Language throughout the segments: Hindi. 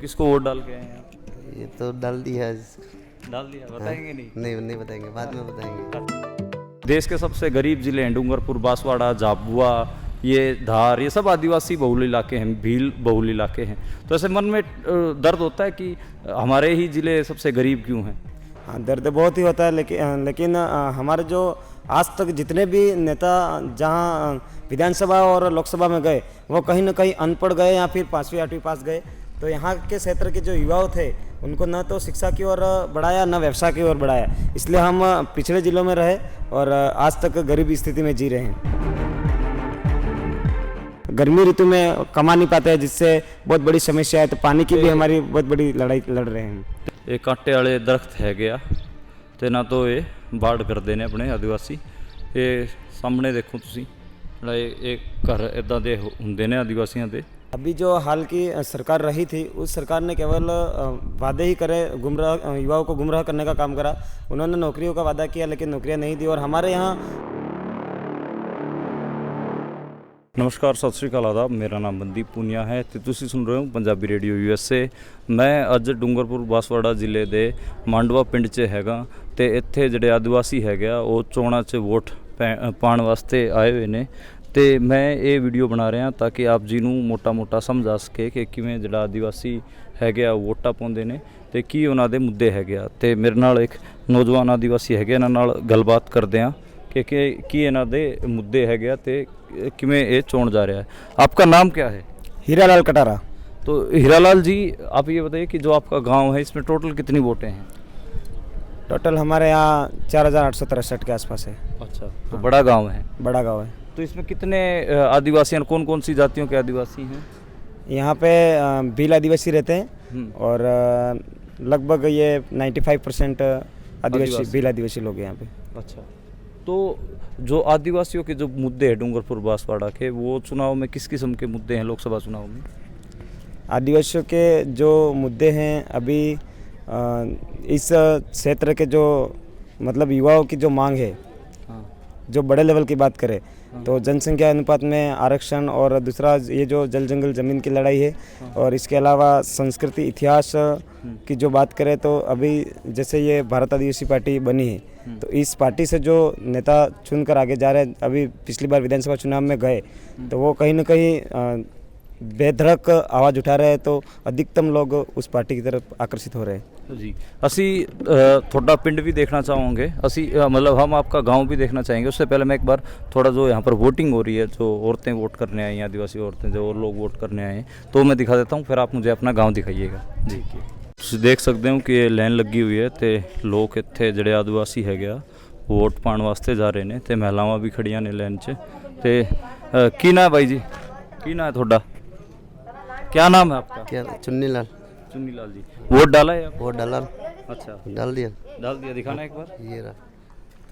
किसको वोट डाल के आए हैं आप? ये तो डाल दिया है। डाल दिया, बताएंगे नहीं? नहीं बताएंगे, बाद में बताएंगे। देश के सबसे गरीब जिले हैं डूंगरपुर, बांसवाड़ा, झाबुआ, ये धार, ये सब आदिवासी बहुल इलाके हैं, भील बहुल इलाके हैं। तो ऐसे मन में दर्द होता है कि हमारे ही ज़िले सबसे गरीब क्यों हैं? हाँ, दर्द बहुत ही होता है, लेकिन हमारे जो आज तक जितने भी नेता जहाँ विधानसभा और लोकसभा में गए वो कहीं ना कहीं अनपढ़ गए या फिर 5वीं 8वीं पास गए। तो यहाँ के क्षेत्र के जो युवाओं थे उनको न तो शिक्षा की ओर बढ़ाया न व्यवसाय की ओर बढ़ाया, इसलिए हम पिछड़े जिलों में रहे और आज तक गरीबी स्थिति में जी रहे हैं। गर्मी ऋतु में कमा नहीं पाते हैं, जिससे बहुत बड़ी समस्या है। तो पानी की भी हमारी बहुत बड़ी लड़ाई लड़ रहे हैं। ये कांटे वाले दरख्त है गया तो ना तो ये बाढ़ कर देने अपने आदिवासी। ये सामने देखो तुसी एक घर इदा दे हुंदे ने आदिवासियों के। अभी जो हाल की सरकार रही थी उस सरकार ने केवल वादे ही करे, गुमराह युवाओं को गुमराह करने का काम करा। उन्होंने नौकरियों का वादा किया लेकिन नौकरियां नहीं दी। और हमारे यहाँ नमस्कार, सत श्री अकाल, आदाब। मेरा नाम मनदीप पूनिया है तो तुसी सुन रहे हो पंजाबी रेडियो USA। मैं अज डूंगरपुर बांसवाड़ा जिले के मांडवा पिंड 'ਚ हैगा तो इत्थे जिहड़े आदिवासी हैगे वो चोणां 'ਚ वोट पाण वास्ते आए हुए ने। तो मैं ये वीडियो बना रहा ताकि आप जी नूं मोटा मोटा समझ आ सके कि किवें जिहड़ा आदिवासी हैगे वोटां पाउंदे ने ते की उन्हां दे मुद्दे हैगे आ। ते मेरे नाल एक नौजवान आदिवासी हैगे, इन्हां नाल गलबात करदे आ कि की इन्हां दे मुद्दे हैगे ते किवें ये चोण जा रहा है। आपका नाम क्या है? हीरालाल कटारा। तो हीरालाल जी, आप ये बताइए कि जो आपका गांव है इसमें टोटल कितनी वोटें हैं? टोटल हमारे यहाँ 4863 के आसपास है। अच्छा, तो बड़ा गांव है। बड़ा गांव है। तो इसमें कितने आदिवासी हैं, कौन कौन सी जातियों के आदिवासी हैं? यहाँ पे भील आदिवासी रहते हैं और लगभग ये 95% आदिवासी भील आदिवासी लोग हैं यहाँ पे। अच्छा, तो जो आदिवासियों के जो मुद्दे हैं डूंगरपुर बांसवाड़ा के, वो चुनाव में किस किस्म के मुद्दे हैं लोकसभा चुनाव में? आदिवासियों के जो मुद्दे हैं अभी इस क्षेत्र के जो मतलब युवाओं की जो मांग है, हाँ, जो बड़े लेवल की बात करें तो जनसंख्या अनुपात में आरक्षण, और दूसरा ये जो जल जंगल ज़मीन की लड़ाई है, और इसके अलावा संस्कृति इतिहास की जो बात करें तो अभी जैसे ये भारत आदिवासी पार्टी बनी है तो इस पार्टी से जो नेता चुनकर आगे जा रहे हैं, अभी पिछली बार विधानसभा चुनाव में गए तो वो कहीं ना कहीं बेधड़क आवाज़ उठा रहे हैं, तो अधिकतम लोग उस पार्टी की तरफ आकर्षित हो रहे हैं। जी, असी थोड़ा पिंड भी देखना चाहोगे, असी मतलब हम आपका गांव भी देखना चाहेंगे। उससे पहले मैं एक बार थोड़ा जो यहाँ पर वोटिंग हो रही है, जो औरतें वोट करने आई हैं, आदिवासी औरतें जो और लोग वोट करने आए हैं, तो मैं दिखा देता हूँ, फिर आप मुझे अपना गाँव दिखाइएगा। जी, तुसीं देख सकते हो कि लाइन लगी हुई है तो लोग इत्थे जिहड़े आदिवासी हैगे वोट पाण वास्ते जा रहे हैं तो महिलावां भी खड़ियां ने लाइन 'ਚ। तो की नाम है भाई जी, की नाम है थोड़ा, क्या नाम है आपका? क्या? चुन्नीलाल। चुन्नीलाल जी, वोट डाला है आप? वोट डाला। अच्छा, डाल दिया। डाल दिया, दिखाना एक बार। ये रहा।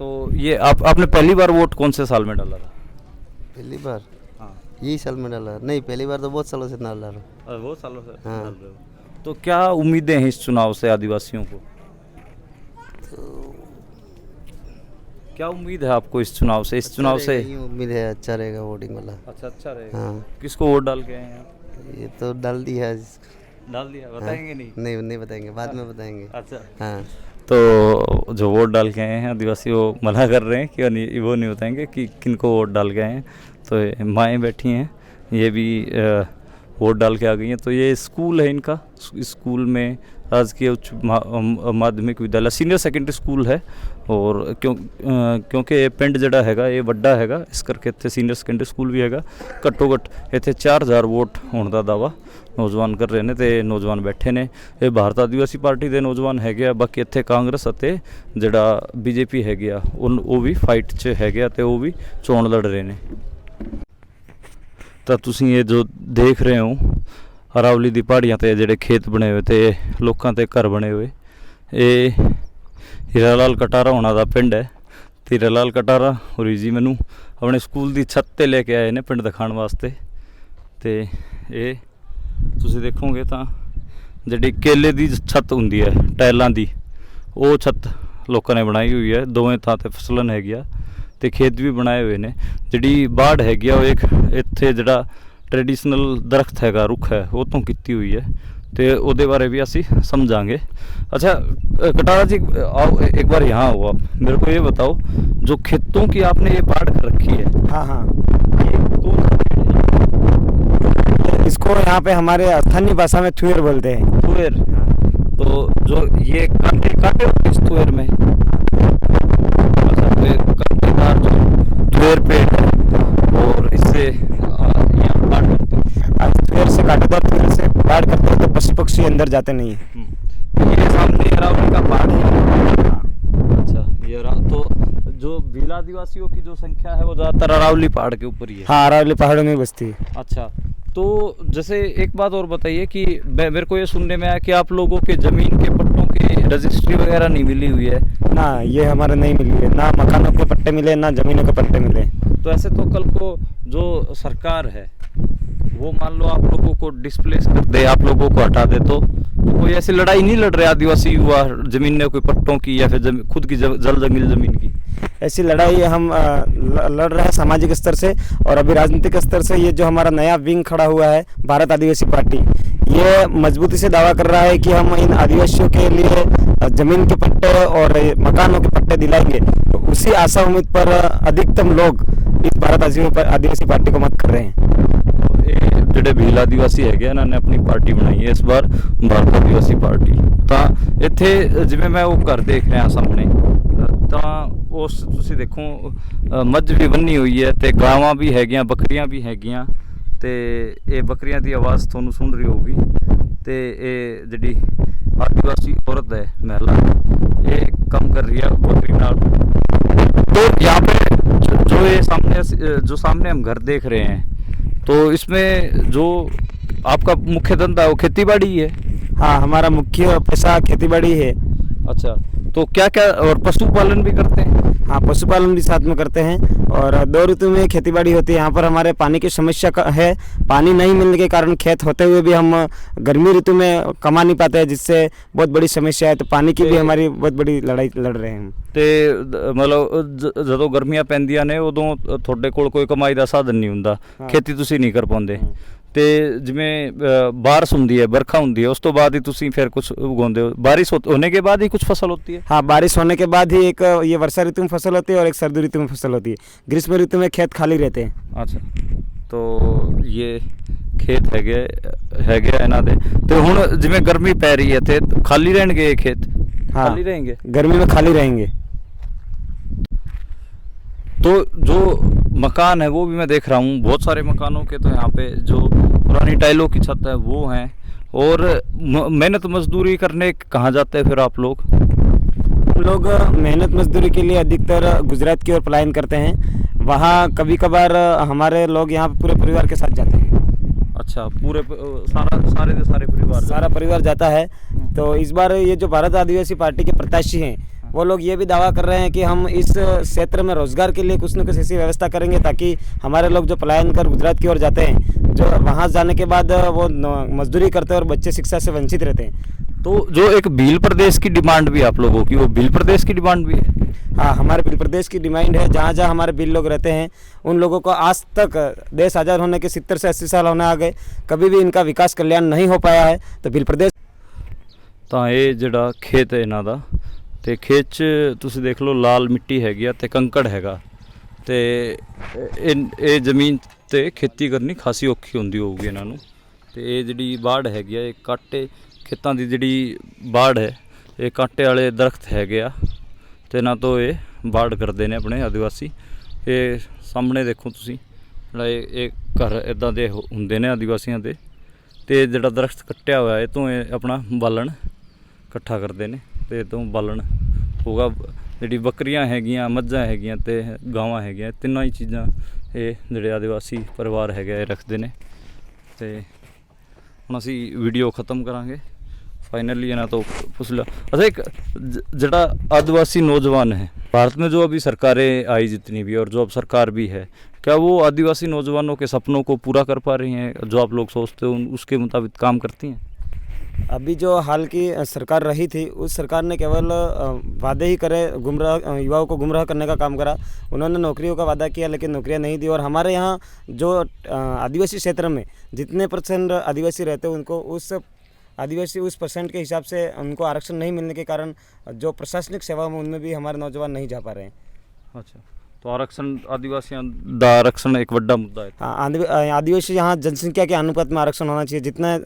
तो ये आपने पहली बार वोट कौन से साल में डाला था? पहली बार? हाँ, यही साल में डाला। नहीं, पहली बार तो बहुत सालों से डाल रहा। वो सालों से हाँ। डाल रहे हो। तो क्या उम्मीदें हैं इस चुनाव से आदिवासियों को? क्या उम्मीद है आपको इस चुनाव से? इस चुनाव से उम्मीद है अच्छा रहेगा वोटिंग वाला। अच्छा रहेगा। हाँ। किसको वोट डाल के आए हैं आप? ये तो डाल दिया है। डाल दिया, बताएंगे नहीं? नहीं बताएंगे, बाद में बताएंगे। अच्छा, हाँ। तो जो वोट डाल के आए हैं आदिवासी वो मना कर रहे हैं कि वो नहीं बताएंगे कि किनको वोट डाल के आए हैं। तो माएँ बैठी हैं, ये भी वोट डाल के आ गई हैं। तो ये स्कूल है इनका, स्कूल में राजकीय उच्च माध्यमिक विद्यालय सीनियर सेकेंडरी स्कूल है। और क्योंकि ये पिंड जड़ा हैगा ये वड्डा हैगा, इस करके इत्थे सीनियर सेकेंडरी स्कूल भी हैगा। घट्टो घट्ट इत्थे 4000 वोट होने का दावा नौजवान कर रहे हैं तो नौजवान बैठे ने। ये भारत आदिवासी पार्टी के नौजवान हैगे, बाकी इत्थे कांग्रेस अते जिहड़ा BJP हैगी आ वो भी फाइट 'ਚ हैगे ते वो भी चोण लड़ रहे हैं। तो तुसीं ये जो देख रहे हो अरावली दी पहाड़ियां ते जिहड़े खेत बने हुए ते लोकां ते घर बने हुए, ये हीरालाल कटारा होना दा पिंड है। तो हीरालाल कटारा होरी जी मैनू अपने स्कूल की छत ते लेके आए ने पिंड दिखाने वास्ते। तो ये तुसीं देखोगे तो जिहड़ी केले की छत हुंदी है टाइलों की, वो छत लोगों ने बनाई हुई है। दोवें थां ते फसलन हैगी आ ते खेत भी बनाए हुए ने। जिहड़ी बाड़ हैगी आ वो एक इत्थे जिहड़ा ट्रेडिशनल दरख्त हैगा रुख है वो तो की हुई है। तो ਉਹਦੇ ਬਾਰੇ भी ਅਸੀਂ समझाएंगे। अच्छा कटारा जी आओ एक बार यहाँ आओ आप, मेरे को ये बताओ जो खेतों की आपने ये बाढ़ कर रखी है, हाँ हाँ, ये कौन सा पेड़ है? इसको यहाँ पे हमारे स्थानीय भाषा में थुएर बोलते हैं। तुअर। तो जो ये कांटे कांटे होते हैं इस तुअर में, अच्छा तो ये कांटेदार जो तुअर पेड़ है और इससे यहाँ बाढ़ करते हैं। थुएर से कांटेदार थुएर से बाढ़ करते हैं तो पशु पक्षी अंदर जाते नहीं है। ये सामने अरावली का बाढ़ है। अच्छा ये तो जो भील आदिवासियों की जो संख्या है वो ज़्यादातर अरावली पहाड़ के ऊपर ही है। हाँ, अरावली पहाड़ों में बसती है। अच्छा तो जैसे एक बात और बताइए कि मेरे को ये सुनने में आया कि आप लोगों के ज़मीन के पट्टों की रजिस्ट्री वगैरह नहीं मिली हुई है। ना ये हमारे नहीं मिली है, ना मकानों के पट्टे मिले ना ज़मीनों के पट्टे मिले। तो ऐसे तो कल को जो सरकार है वो मान लो आप लोगों को डिस्प्लेस कर दे, आप लोगों को हटा दे, तो कोई ऐसी लड़ाई नहीं लड़ रहे आदिवासी युवा जमीन ने कोई पट्टों की या फिर खुद की जल जंगल जमीन की? ऐसी लड़ाई हम लड़ रहे हैं सामाजिक स्तर से, और अभी राजनीतिक स्तर से ये जो हमारा नया विंग खड़ा हुआ है भारत आदिवासी पार्टी, ये मजबूती से दावा कर रहा है कि हम इन आदिवासियों के लिए जमीन के पट्टे और मकानों के पट्टे दिलाएंगे। तो उसी आशा उम्मीद पर अधिकतम लोग इस भारत आदिवासी पार्टी को मत कर रहे हैं। ਜਿਹੜੇ ਭੀਲ ਆदिवासी ਹੈਗੇ ਇਹਨਾਂ ਨੇ ਆਪਣੀ ਪਾਰਟੀ ਬਣਾਈ ਹੈ ਇਸ ਵਾਰ ਭਾਰਤ ਆदिवासी ਪਾਰਟੀ। ਤਾਂ ਇੱਥੇ ਜਿਵੇਂ ਮੈਂ ਉਹ ਘਰ ਦੇਖ ਰਿਹਾ ਸਾਹਮਣੇ, ਤਾਂ ਉਸ ਤੁਸੀਂ ਦੇਖੋ ਮੱਝ ਵੀ ਬੰਨੀ ਹੋਈ ਹੈ ਤੇ ਗਾਵਾਂ ਵੀ ਹੈਗੀਆਂ, ਬੱਕਰੀਆਂ ਵੀ ਹੈਗੀਆਂ, ਤੇ ਇਹ ਬੱਕਰੀਆਂ ਦੀ ਆਵਾਜ਼ ਤੁਹਾਨੂੰ ਸੁਣ ਰਹੀ ਹੋਊਗੀ। ਤੇ ਇਹ ਜਿਹੜੀ ਆदिवासी औरत है महिला, ये काम कर रही है बकरी नाल। तो यहाँ पे जो ये सामने हम घर देख रहे हैं, तो इसमें जो आपका मुख्य धंधा है वो खेती बाड़ी है? हाँ, हमारा मुख्य पैसा खेती बाड़ी है। अच्छा तो क्या क्या और पशुपालन भी करते हैं? हाँ, पशुपालन भी साथ में करते हैं, और 2 ऋतु में खेती बाड़ी होती है। यहाँ पर हमारे पानी की समस्या है, पानी नहीं मिलने के कारण खेत होते हुए भी हम गर्मी ऋतु में कमा नहीं पाते हैं, जिससे बहुत बड़ी समस्या है। तो पानी की भी हमारी बहुत बड़ी लड़ाई लड़ रहे हैं हम। ਤੇ ਮਤਲਬ ਜਦੋਂ ਗਰਮੀਆਂ ਪੈਂਦੀਆਂ ਨੇ ਉਦੋਂ ਤੁਹਾਡੇ ਕੋਲ ਕੋਈ ਕਮਾਈ ਦਾ ਸਾਧਨ ਨਹੀਂ ਹੁੰਦਾ, ਖੇਤੀ ਤੁਸੀਂ ਨਹੀਂ ਕਰ ਪਾਉਂਦੇ। ਤੇ ਜਿਵੇਂ ਬਾਰਿਸ਼ ਹੁੰਦੀ ਹੈ, ਬਰਖਾ ਹੁੰਦੀ है, ਉਸ ਤੋਂ ਬਾਅਦ ही ਤੁਸੀਂ फिर कुछ उगाते हो? बारिश होने के बाद ही कुछ फसल होती है? हाँ, बारिश होने के बाद ही एक ये वर्षा ऋतु में फसल होती है और एक सर्दी ऋतु में फसल होती है। ग्रीष्म ऋतु में खेत खाली रहते हैं। अच्छा तो ये खेत हैगे ਇਹਨਾਂ ਦੇ। ਤੇ ਹੁਣ ਜਿਵੇਂ ਗਰਮੀ ਪੈ ਰਹੀ ਹੈ ਤੇ ਖਾਲੀ ਰਹਿਣਗੇ ਇਹ ਖੇਤ? हाँ, खाली रहेंगे गर्मी में खाली रहेंगे। तो जो मकान है वो भी मैं देख रहा हूँ, बहुत सारे मकानों के तो यहाँ पे जो पुरानी टाइलों की छत है वो हैं, और मेहनत मजदूरी करने कहाँ जाते हैं फिर आप लोग? लोग मेहनत मजदूरी के लिए अधिकतर गुजरात की ओर पलायन करते हैं। वहाँ कभी कभार हमारे लोग यहाँ पूरे परिवार के साथ जाते हैं। अच्छा पूरे सारे परिवार जाता है। तो इस बार ये जो भारत आदिवासी पार्टी के प्रत्याशी हैं वो लोग ये भी दावा कर रहे हैं कि हम इस क्षेत्र में रोजगार के लिए कुछ न कुछ ऐसी व्यवस्था करेंगे ताकि हमारे लोग जो पलायन कर गुजरात की ओर जाते हैं, जो वहाँ जाने के बाद वो मजदूरी करते हैं और बच्चे शिक्षा से वंचित रहते हैं। तो जो एक भील प्रदेश की डिमांड भी आप लोगों की, वो भील प्रदेश की डिमांड भी है? हाँ, हमारे भील प्रदेश की डिमांड है। जहाँ जहाँ हमारे भील लोग रहते हैं उन लोगों को आज तक देश आज़ाद होने के 70 से 80 साल होने आ गए, कभी भी इनका विकास कल्याण नहीं हो पाया है। तो भील प्रदेश ਤਾਂ ਇਹ ਜਿਹੜਾ ਖੇਤ ਹੈ ਇਹਨਾਂ ਦਾ, ਤੇ ਖੇਤ 'ਚ ਤੁਸੀਂ ਦੇਖ ਲਓ ਲਾਲ ਮਿੱਟੀ ਹੈਗੀ ਆ ਤੇ ਕੰਕੜ ਹੈਗਾ, ਤੇ ਇਹ ਜ਼ਮੀਨ ਤੇ ਖੇਤੀ ਕਰਨੀ ਖਾਸੀ ਔਖੀ ਹੁੰਦੀ ਹੋਊਗੀ ਇਹਨਾਂ ਨੂੰ। ਤੇ ਇਹ ਜਿਹੜੀ ਬਾੜ ਹੈਗੀ ਆ, ਇਹ ਕਾਂਟੇ ਖੇਤਾਂ ਦੀ ਜਿਹੜੀ ਬਾੜ ਹੈ, ਇਹ ਕਾਂਟੇ ਵਾਲੇ ਦਰਖਤ ਹੈਗੇ ਆ, ਤੇ ਇਹਨਾਂ ਤੋਂ ਇਹ ਬਾੜ ਕਰਦੇ ਨੇ ਆਪਣੇ ਆਦੀਵਾਸੀ। ਇਹ ਸਾਹਮਣੇ ਦੇਖੋ ਤੁਸੀਂ, ਜਿਹੜਾ ਇਹ ਘਰ ਇੱਦਾਂ ਦੇ ਹੁੰਦੇ ਨੇ ਆਦੀਵਾਸੀਆਂ ਦੇ, ਤੇ ਜਿਹੜਾ ਦਰਖਤ ਕੱਟਿਆ ਹੋਇਆ ਇਹ ਤੋਂ ਇਹ ਆਪਣਾ ਬਾਲਣ ਇਕੱਠਾ ਕਰਦੇ ਨੇ, ਤੇ ਇਹ ਤੋਂ ਬਾਲਣ ਹੋਗਾ। ਜਿਹੜੀ ਬੱਕਰੀਆਂ ਹੈਗੀਆਂ, ਮੱਝਾਂ ਹੈਗੀਆਂ ਤੇ ਗਾਵਾਂ ਹੈਗੀਆਂ, ਤਿੰਨਾਂ ਹੀ ਚੀਜ਼ਾਂ ਇਹ ਜਿਹੜੇ ਆਦੀਵਾਸੀ ਪਰਿਵਾਰ ਹੈਗਾ ਇਹ ਰੱਖਦੇ ਨੇ। ਤੇ ਹੁਣ ਅਸੀਂ ਵੀਡੀਓ ख़त्म ਕਰਾਂਗੇ। फाइनली है ना तो पूछ लो। अच्छा एक जड़ा आदिवासी नौजवान है भारत में, जो अभी सरकारें आई जितनी भी और जो अब सरकार भी है, क्या वो आदिवासी नौजवानों के सपनों को पूरा कर पा रही हैं? जो आप लोग सोचते हो उसके मुताबिक काम करती हैं? अभी जो हाल की सरकार रही थी उस सरकार ने केवल वादे ही करे, गुमराह युवाओं को गुमराह करने का काम करा। उन्होंने नौकरियों का वादा किया लेकिन नौकरियां नहीं दी। और हमारे यहाँ जो आदिवासी क्षेत्र में जितने % आदिवासी रहते हैं उनको उस आदिवासी उस परसेंट के हिसाब से उनको आरक्षण नहीं मिलने के कारण जो प्रशासनिक सेवा में उनमें भी हमारे नौजवान नहीं जा पा रहे हैं। अच्छा, तो आरक्षण आदिवासियों दा आरक्षण एक बड़ा मुद्दा है। हाँ, आदिवासी यहाँ जनसंख्या के अनुपात में आरक्षण होना चाहिए।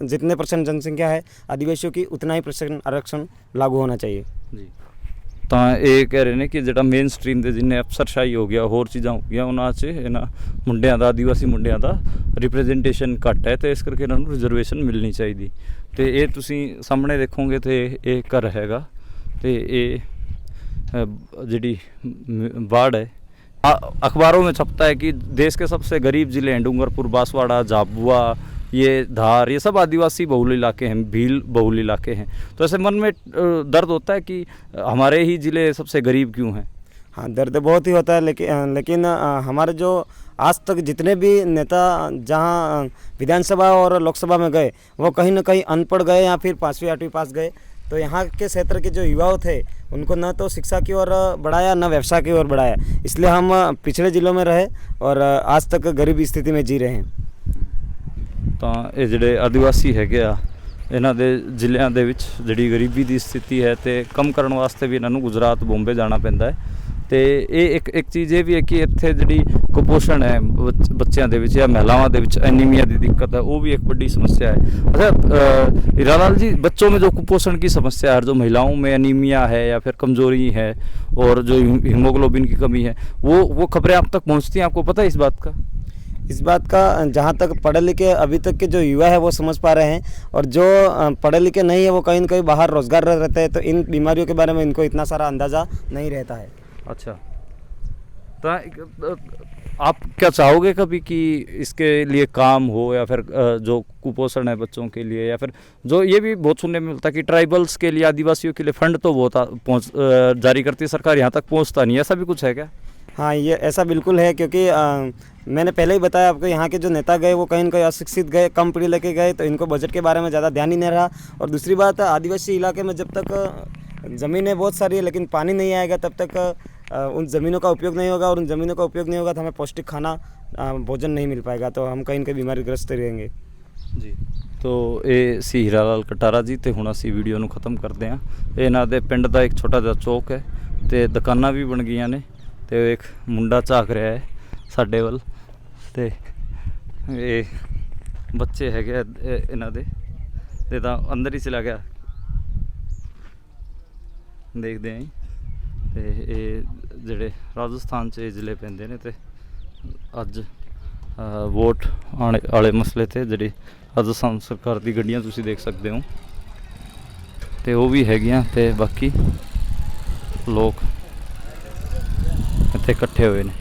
जितने परसेंट जनसंख्या है आदिवासियों की, उतना ही परसेंट आरक्षण लागू होना चाहिए जी। ਤਾਂ ਇਹ ਕਹਿ ਰਹੇ ਨੇ ਕਿ ਜਿਹੜਾ ਮੇਨ ਸਟਰੀਮ ਦੇ ਜਿੰਨੇ ਅਫਸਰਸ਼ਾਹੀ ਹੋ ਗਿਆ, ਹੋਰ ਚੀਜ਼ਾਂ ਹੋ ਗਈਆਂ, ਉਹਨਾਂ 'ਚ ਇਹਨਾਂ ਮੁੰਡਿਆਂ ਦਾ, ਆਦੀਵਾਸੀ ਮੁੰਡਿਆਂ ਦਾ ਰਿਪਰੈਜ਼ੈਂਟੇਸ਼ਨ ਘੱਟ ਹੈ, ਤੇ ਇਸ ਕਰਕੇ ਇਹਨਾਂ ਨੂੰ ਰਿਜ਼ਰਵੇਸ਼ਨ ਮਿਲਣੀ ਚਾਹੀਦੀ। ਤੇ ਇਹ ਤੁਸੀਂ ਸਾਹਮਣੇ ਦੇਖੋਗੇ ਤੇ ਇਹ ਘਰ ਹੈਗਾ, ਤੇ ਇਹ ਜਿਹੜੀ वार्ड है, अखबारों में छपता है कि देश के सबसे गरीब ज़िले हैं डूंगरपुर, बांसवाड़ा, झाबुआ, ये धार, ये सब आदिवासी बहुल इलाके हैं, भील बहुल इलाके हैं। तो ऐसे मन में दर्द होता है कि हमारे ही ज़िले सबसे गरीब क्यों हैं। हाँ, दर्द बहुत ही होता है, लेकिन हमारे जो आज तक जितने भी नेता जहाँ विधानसभा और लोकसभा में गए, वो कहीं ना कहीं अनपढ़ गए या फिर 5वीं 8वीं पास गए। तो यहाँ के क्षेत्र के जो युवाओं थे उनको न तो शिक्षा की ओर बढ़ाया, न व्यवसाय की ओर बढ़ाया, इसलिए हम पिछड़े ज़िलों में रहे और आज तक गरीबी स्थिति में जी रहे हैं। ਤਾਂ ਇਹ ਜਿਹੜੇ ਆਦੀਵਾਸੀ ਹੈਗੇ ਆ, ਇਹਨਾਂ ਦੇ ਜ਼ਿਲ੍ਹਿਆਂ ਦੇ ਵਿੱਚ ਜਿਹੜੀ ਗਰੀਬੀ ਦੀ ਸਥਿਤੀ ਹੈ, ਤੇ ਕਮ ਕਰਨ ਵਾਸਤੇ ਵੀ ਇਹਨਾਂ ਨੂੰ ਗੁਜਰਾਤ, ਬੰਬੇ ਜਾਣਾ ਪੈਂਦਾ ਹੈ। ਤੇ ਇਹ ਇੱਕ ਚੀਜ਼ ਇਹ ਵੀ ਹੈ ਕਿ ਇੱਥੇ ਜਿਹੜੀ ਕੁਪੋਸ਼ਣ ਹੈ ਬੱਚਿਆਂ ਦੇ ਵਿੱਚ ਜਾਂ ਮਹਿਲਾਵਾਂ ਦੇ ਵਿੱਚ, ਐਨੀਮੀਆ ਦੀ ਦਿੱਕਤ है, वो भी एक बड़ी समस्या है। अच्छा हीरालाल जी, बच्चों में जो कुपोषण की समस्या है, जो महिलाओं में एनीमिया है या फिर कमजोरी है और जो हीमोग्लोबिन की कमी है, वो खबरें आप तक पहुंचती हैं? आपको पता है इस बात का? इस बात का जहाँ तक पढ़े लिखे अभी तक के जो युवा है वो समझ पा रहे हैं, और जो पढ़े लिखे नहीं है वो कहीं न कहीं बाहर रोजगार रहते हैं, तो इन बीमारियों के बारे में इनको इतना सारा अंदाज़ा नहीं रहता है। अच्छा, तो आप क्या चाहोगे कभी कि इसके लिए काम हो, या फिर जो कुपोषण है बच्चों के लिए, या फिर जो ये भी बहुत सुनने में मिलता है कि ट्राइबल्स के लिए, आदिवासियों के लिए फंड तो बहुत जारी करती है सरकार, यहाँ तक पहुँचता नहीं है, ऐसा भी कुछ है क्या? हाँ, ये ऐसा बिल्कुल है, क्योंकि मैंने पहले ही बताया आपको, यहाँ के जो नेता गए वो कहीं न कहीं अशिक्षित गए, कम पढ़े लिखे गए, तो इनको बजट के बारे में ज़्यादा ध्यान ही नहीं रहा। और दूसरी बात, आदिवासी इलाके में जब तक ज़मीनें बहुत सारी है लेकिन पानी नहीं आएगा, तब तक उन ज़मीनों का उपयोग नहीं होगा, और उन ज़मीनों का उपयोग नहीं होगा तो हमें पौष्टिक खाना, भोजन नहीं मिल पाएगा, तो हम कहीं न कहीं बीमारीग्रस्त रहेंगे जी। तो ਇਹ ਸੀ ਹੀਰਾਲਾਲ ਕਟਾਰਾ ਜੀ, ਤੇ ਹੁਣ ਅਸੀਂ ਵੀਡੀਓ ਨੂੰ ख़त्म ਕਰਦੇ ਹਾਂ। ਇਹਨਾਂ ਦੇ ਪਿੰਡ ਦਾ ਇੱਕ ਛੋਟਾ ਜਿਹਾ ਚੌਕ ਹੈ, ਤੇ ਦੁਕਾਨਾਂ ਵੀ ਬਣ ਗਈਆਂ ਨੇ, ਤੇ ਇੱਕ ਮੁੰਡਾ ਝਾਕ ਰਿਹਾ ਹੈ ਸਾਡੇ ਵੱਲ, ਤੇ ਇਹ ਬੱਚੇ ਹੈਗੇ ਇਹਨਾਂ ਦੇ, ਤੇ ਤਾਂ ਅੰਦਰ ਹੀ ਚਲਾ ਗਿਆ, ਦੇਖਦੇ ਆਂ। ਤੇ ਇਹ ਜਿਹੜੇ ਰਾਜਸਥਾਨ 'ਚ ਇਹ ਜ਼ਿਲ੍ਹੇ ਪੈਂਦੇ ਨੇ, ਤੇ ਅੱਜ ਵੋਟ ਆਉਣ ਵਾਲੇ ਮਸਲੇ 'ਤੇ ਜਿਹੜੀ ਰਾਜਸਥਾਨ ਸਰਕਾਰ ਦੀ ਗੱਡੀਆਂ ਤੁਸੀਂ ਦੇਖ ਸਕਦੇ ਹੋ, ਤੇ ਉਹ ਵੀ ਹੈਗੀਆਂ, ਤੇ ਬਾਕੀ ਲੋਕ ਇੱਥੇ ਇਕੱਠੇ ਹੋਏ ਨੇ।